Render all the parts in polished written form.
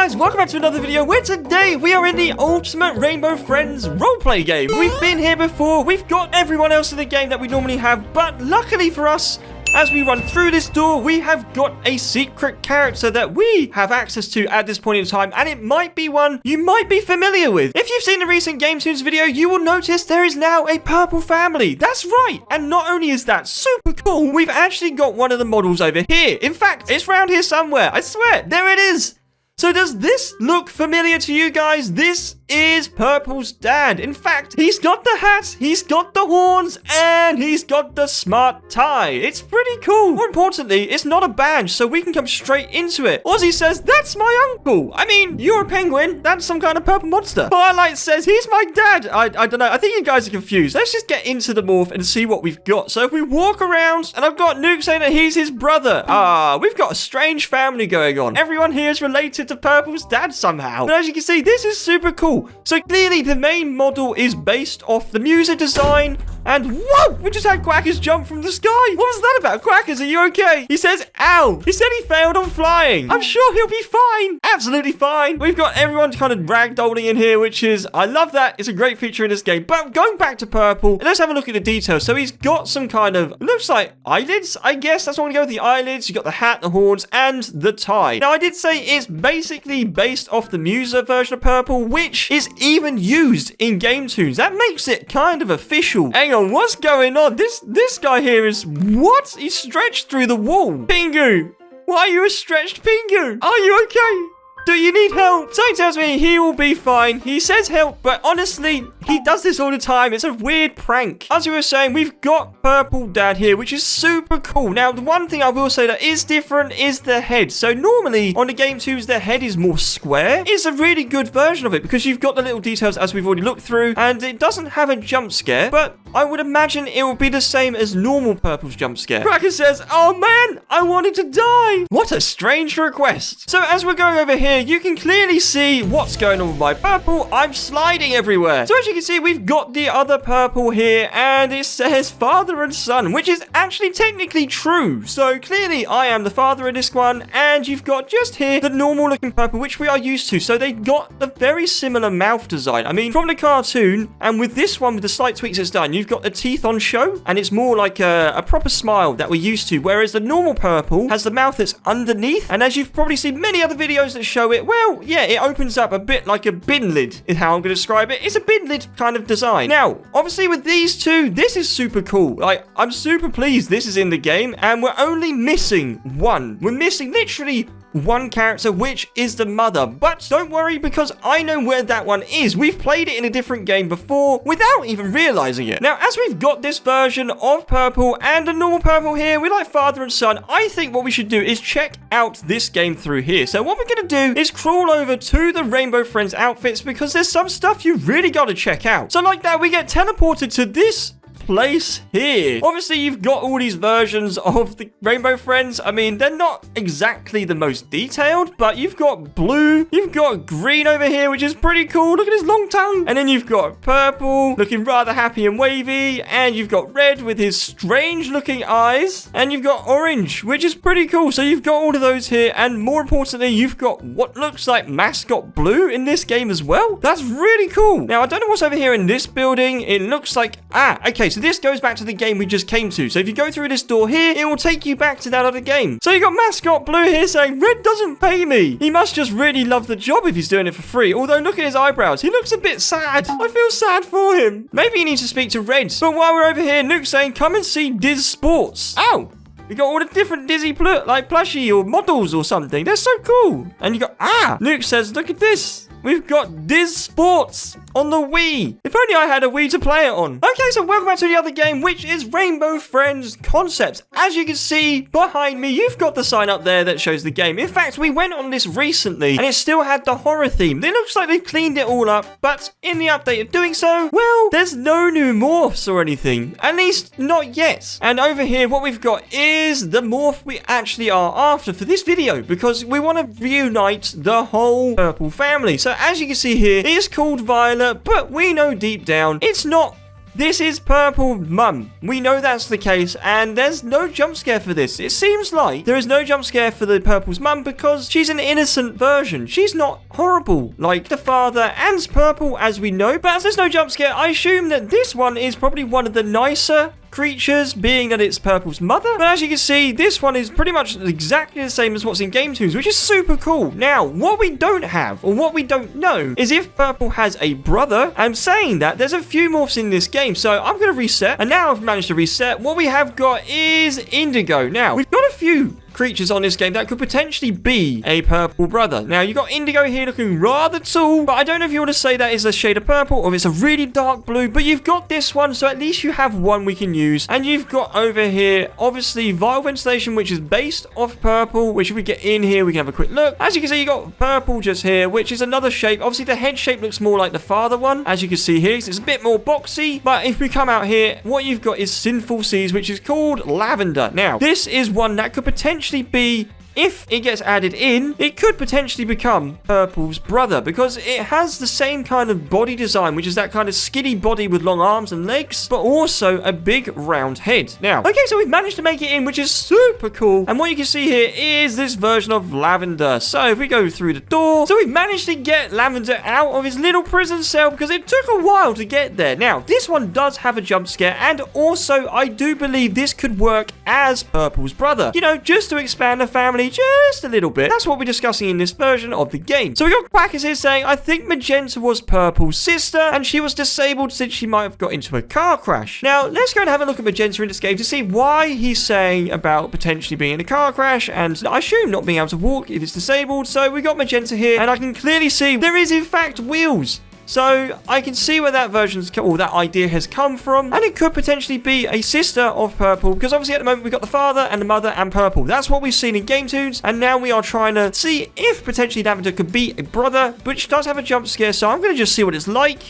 guys, welcome back to another video where today we are in the Ultimate Rainbow Friends roleplay game. We've been here before, we've got everyone else in the game that we normally have, but luckily for us, as we run through this door, we have got a secret character that we have access to at this point in time, and it might be one you might be familiar with. If you've seen the recent Game Tunes video, you will notice there is now a purple family. That's right, and not only is that super cool, we've actually got one of the models over here. In fact, it's around here somewhere. I swear, there it is. So does this look familiar to you guys? This is Purple's dad. In fact, he's got the hat, he's got the horns, and he's got the smart tie. It's pretty cool. More importantly, it's not a badge, so we can come straight into it. Ozzy says, that's my uncle. I mean, you're a penguin. That's some kind of purple monster. Firelight says, he's my dad. I don't know. I think you guys are confused. Let's just get into the morph and see what we've got. So if we walk around, and I've got Nuke saying that he's his brother. We've got a strange family going on. Everyone here is related to Purple's dad somehow. But as you can see, this is super cool. So clearly the main model is based off the music design. And whoa, we just had Quackers jump from the sky. What was that about? Quackers, are you okay? He says, ow. He said he failed on flying. I'm sure he'll be fine. Absolutely fine. We've got everyone kind of ragdolling in here, which is, I love that. It's a great feature in this game. But going back to Purple, let's have a look at the details. So he's got some kind of, looks like eyelids, I guess. That's what I'm going to go with, the eyelids. You've got the hat, the horns, and the tie. Now, I did say it's basically based off the Muser version of Purple, which is even used in Game Tunes. That makes it kind of official. Hang on, what's going on? This guy here is, what? He's stretched through the wall. Pingu, why are you a stretched Pingu? Are you okay? Do you need help? Something tells me he will be fine. He says help, but honestly, he does this all the time. It's a weird prank. As we were saying, we've got Purple Dad here, which is super cool. Now, the one thing I will say that is different is the head. So normally, on the Game 2s, the head is more square. It's a really good version of it because you've got the little details as we've already looked through, and it doesn't have a jump scare, but I would imagine it will be the same as normal Purple's jump scare. Cracker says, oh man, I wanted to die. What a strange request. So as we're going over here, you can clearly see what's going on with my Purple. I'm sliding everywhere. So as you can see, we've got the other Purple here, and it says father and son, which is actually technically true. So clearly, I am the father in this one, and you've got just here the normal looking Purple, which we are used to. So they got the very similar mouth design. I mean, from the cartoon, and with this one, with the slight tweaks it's done, you've got the teeth on show, and it's more like a proper smile that we're used to, whereas the normal Purple has the mouth that's underneath, and as you've probably seen many other videos that show it, well, yeah, it opens up a bit like a bin lid is how I'm going to describe it. It's a bin lid kind of design. Now, obviously with these two, this is super cool. Like, I'm super pleased this is in the game, and we're only missing one. We're missing literally one character, which is the mother. But don't worry, because I know where that one is. We've played it in a different game before without even realizing it. Now, as we've got this version of Purple and a normal Purple here, we like father and son. I think what we should do is check out this game through here. So what we're going to do is crawl over to the Rainbow Friends outfits, because there's some stuff you really got to check out. So like that, we get teleported to this place here. Obviously, you've got all these versions of the Rainbow Friends. I mean, they're not exactly the most detailed, but you've got blue, you've got green over here, which is pretty cool. Look at his long tongue. And then you've got purple, looking rather happy and wavy. And you've got red with his strange looking eyes. And you've got orange, which is pretty cool. So you've got all of those here. And more importantly, you've got what looks like mascot blue in this game as well. That's really cool. Now, I don't know what's over here in this building. It looks like, okay, so this goes back to the game we just came to. So if you go through this door here, it will take you back to that other game. So you got Mascot Blue here saying, Red doesn't pay me. He must just really love the job if he's doing it for free. Although look at his eyebrows. He looks a bit sad. I feel sad for him. Maybe he needs to speak to Red. But while we're over here, Nuke's saying, come and see Diz Sports. Ow. We got all the different Dizzy like plushie or models or something. They're so cool. And you got, Nuke says, look at this. We've got Diz Sports on the Wii. If only I had a Wii to play it on. Okay, so welcome back to the other game, which is Rainbow Friends Concepts. As you can see behind me, you've got the sign up there that shows the game. In fact, we went on this recently, and it still had the horror theme. It looks like they've cleaned it all up, but in the update of doing so, well, there's no new morphs or anything. At least, not yet. And over here, what we've got is the morph we actually are after for this video, because we want to reunite the whole Purple family. So as you can see here, it is called Violet, but we know deep down it's not this is Purple's mum. We know that's the case, and there's no jump scare for this. It seems like there is no jump scare for the Purple's mum because she's an innocent version. She's not horrible like the father and Purple, as we know. But as there's no jump scare, I assume that this one is probably one of the nicer creatures, being that it's Purple's mother. But as you can see, this one is pretty much exactly the same as what's in Game Tunes, which is super cool. Now, what we don't have, or what we don't know, is if Purple has a brother. I'm saying that there's a few morphs in this game, so I'm going to reset. And now I've managed to reset. What we have got is Indigo. Now, we've got a few creatures on this game that could potentially be a purple brother. Now, you got Indigo here looking rather tall, but I don't know if you want to say that is a shade of purple or if it's a really dark blue, but you've got this one, so at least you have one we can use. And you've got over here, obviously, Vile Ventilation, which is based off purple, which if we get in here, we can have a quick look. As you can see, you got purple just here, which is another shape. Obviously, the head shape looks more like the father one, as you can see here. So it's a bit more boxy, but if we come out here, what you've got is Sinful Seas, which is called Lavender. Now, this is one that could potentially be, if it gets added in, it could potentially become Purple's brother because it has the same kind of body design, which is that kind of skinny body with long arms and legs, but also a big round head. Now, okay, so we've managed to make it in, which is super cool. And what you can see here is this version of Lavender. So if we go through the door, so we've managed to get Lavender out of his little prison cell because it took a while to get there. Now, this one does have a jump scare, and also I do believe this could work as Purple's brother. You know, just to expand the family just a little bit. That's what we're discussing in this version of the game. So we got Quackers here saying, I think Magenta was Purple's sister and she was disabled since she might have got into a car crash. Now, let's go and have a look at Magenta in this game to see why he's saying about potentially being in a car crash and I assume not being able to walk if it's disabled. So we got Magenta here and I can clearly see there is in fact wheels. So I can see where that that idea has come from, and it could potentially be a sister of Purple because obviously at the moment we've got the father and the mother and Purple. That's what we've seen in Game Tunes, and now we are trying to see if potentially Lavender could be a brother, which does have a jump scare. So I'm going to just see what it's like.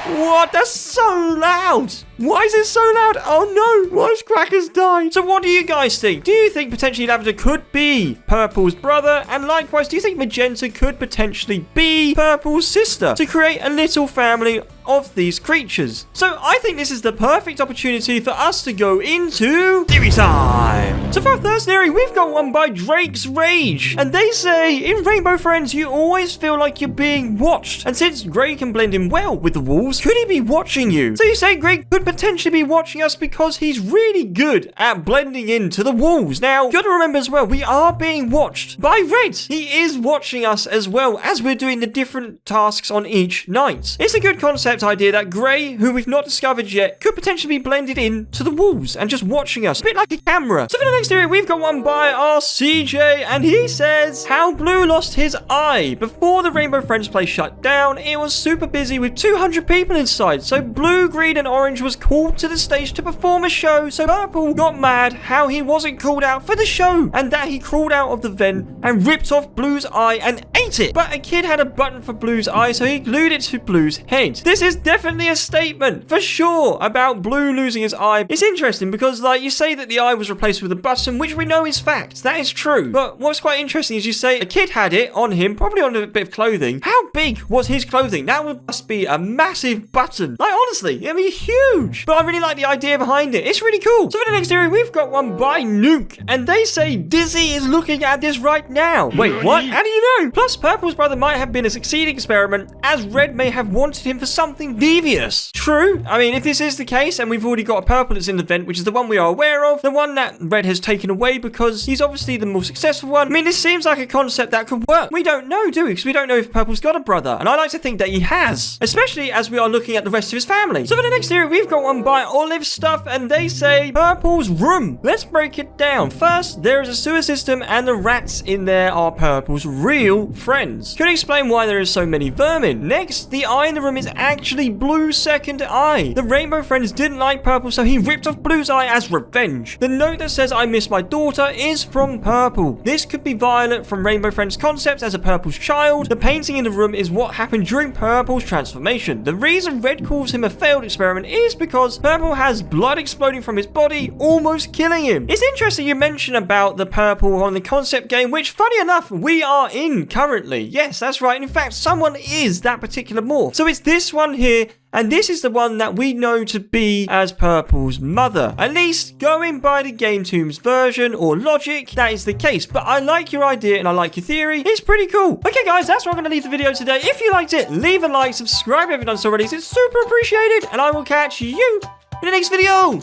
What? That's so loud. Why is it so loud? Oh no, why has Quackers died? So what do you guys think? Do you think potentially Lavender could be Purple's brother? And likewise, do you think Magenta could potentially be Purple's sister to create a little family of these creatures? So I think this is the perfect opportunity for us to go into theory time. So for our first theory, we've got one by Drake's Rage. And they say, in Rainbow Friends, you always feel like you're being watched. And since Gray can blend in well with the wolves, could he be watching you? So you say Gray could potentially be watching us because he's really good at blending into the walls. Now, you got to remember as well, we are being watched by Red. He is watching us as well as we're doing the different tasks on each night. It's a good concept idea that Gray, who we've not discovered yet, could potentially be blended into the walls and just watching us, a bit like a camera. So for the next theory, we've got one by our CJ, and he says how Blue lost his eye. Before the Rainbow Friends place shut down, it was super busy with 200 people inside, so Blue, Green, and Orange was called to the stage to perform a show, so Purple got mad how he wasn't called out for the show, and that he crawled out of the vent and ripped off Blue's eye and ate it. But a kid had a button for Blue's eye, so he glued it to Blue's head. This is definitely a statement, for sure, about Blue losing his eye. It's interesting because, like, you say that the eye was replaced with a button, which we know is fact. That is true. But what's quite interesting is you say a kid had it on him, probably on a bit of clothing. How big was his clothing? That must be a massive button. Like, honestly, I mean, huge. But I really like the idea behind it. It's really cool. So for the next theory, we've got one by Nuke, and they say Dizzy is looking at this right now. Wait, what? How do you know? Plus, Purple's brother might have been a succeeding experiment, as Red may have wanted him for something devious. True. I mean, if this is the case, and we've already got a Purple that's in the vent, which is the one we are aware of, the one that Red has taken away because he's obviously the more successful one. I mean, this seems like a concept that could work. We don't know, do we? Because we don't know if Purple's got a brother, and I like to think that he has, especially as we are looking at the rest of his family. So for the next theory, we've got one by Olive Stuff, and they say Purple's room. Let's break it down. First, there is a sewer system, and the rats in there are Purple's real friends. Could explain why there is so many vermin. Next, the eye in the room is actually Blue's second eye. The Rainbow Friends didn't like Purple, so he ripped off Blue's eye as revenge. The note that says I miss my daughter is from Purple. This could be Violet from Rainbow Friends' concept as a Purple's child. The painting in the room is what happened during Purple's transformation. The reason Red calls him a failed experiment is because Purple has blood exploding from his body, almost killing him. It's interesting you mention about the Purple on the concept game, which funny enough, we are in currently. apparently. Yes, that's right. And in fact, someone is that particular morph. So it's this one here, and this is the one that we know to be as Purple's mother. At least, going by the Game Tombs version or logic, that is the case. But I like your idea and I like your theory. It's pretty cool. Okay, guys, that's where I'm going to leave the video today. If you liked it, leave a like, subscribe if you haven't done so already. It's super appreciated, and I will catch you in the next video.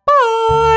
Bye!